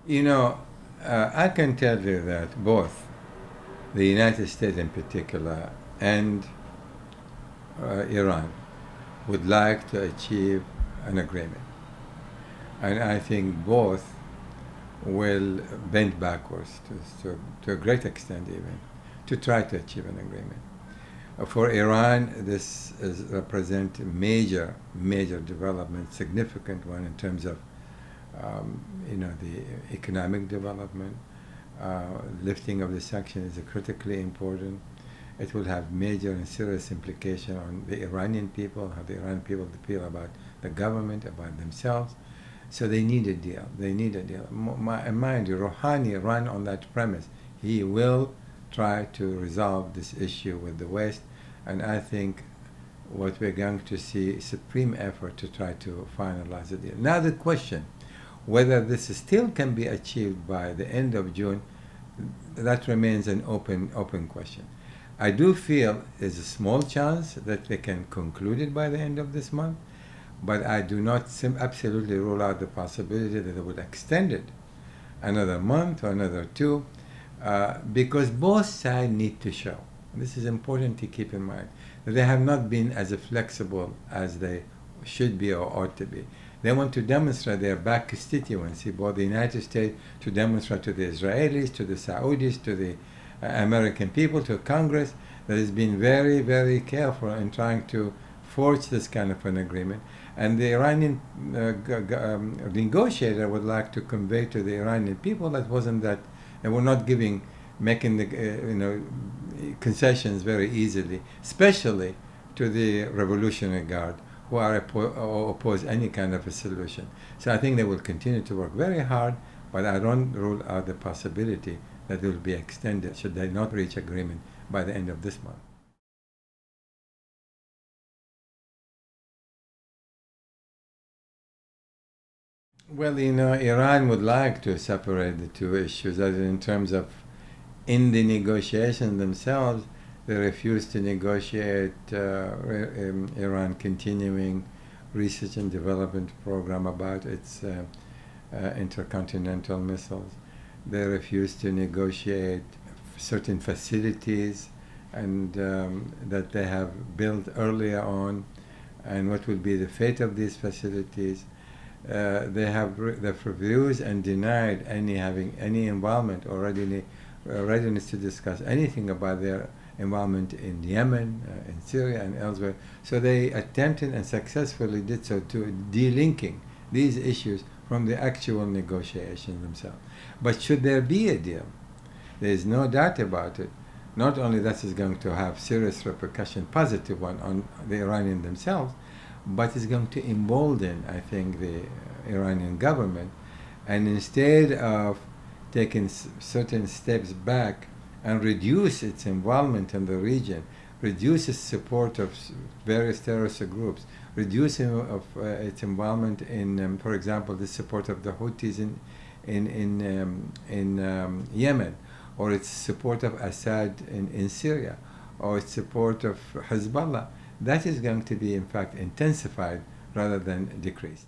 You know, I can tell you that both the United States in particular and Iran would like to achieve an agreement. And I think both will bend backwards to a great extent, even to try to achieve an agreement. For Iran, this represents major development, significant one in terms of the economic development. Lifting of the sanctions is critically important. It will have major and serious implication on the Iranian people, how the Iranian people feel about the government, about themselves. So they need a deal. They need a deal. Mind you, Rouhani ran on that premise. He will try to resolve this issue with the West, and I think what we're going to see is supreme effort to try to finalize the deal. Now the question, whether this still can be achieved by the end of June, that remains an open question. I do feel there's a small chance that they can conclude it by the end of this month, but I do not absolutely rule out the possibility that they would extend it another month or another two, because both sides need to show, and this is important to keep in mind, that they have not been as flexible as they should be or ought to be. They want to demonstrate their back constituency, both the United States to demonstrate to the Israelis, to the Saudis, to the American people, to Congress, that has been very careful in trying to forge this kind of an agreement. And the Iranian negotiator would like to convey to the Iranian people that wasn't that, they were not making the concessions very easily, especially to the Revolutionary Guard, who are oppose any kind of a solution. So I think they will continue to work very hard, but I don't rule out the possibility that it will be extended should they not reach agreement by the end of this month. Well, Iran would like to separate the two issues, as in terms of in the negotiations themselves, they refuse to negotiate Iran continuing research and development program about its intercontinental missiles. They refuse to negotiate certain facilities and that they have built earlier on, and what will be the fate of these facilities. They've refused and denied having any involvement or readiness to discuss anything about their involvement in Yemen, in Syria, and elsewhere. So they attempted and successfully did so to delinking these issues from the actual negotiations themselves. But should there be a deal, there is no doubt about it. Not only that is going to have serious repercussion, positive one, on the Iranian themselves, but it's going to embolden, I think, the Iranian government. And instead of taking certain steps back and reduce its involvement in the region, reduce its support of various terrorist groups, reduce its involvement in, for example, the support of the Houthis in Yemen, or its support of Assad in Syria, or its support of Hezbollah. That is going to be, in fact, intensified rather than decreased.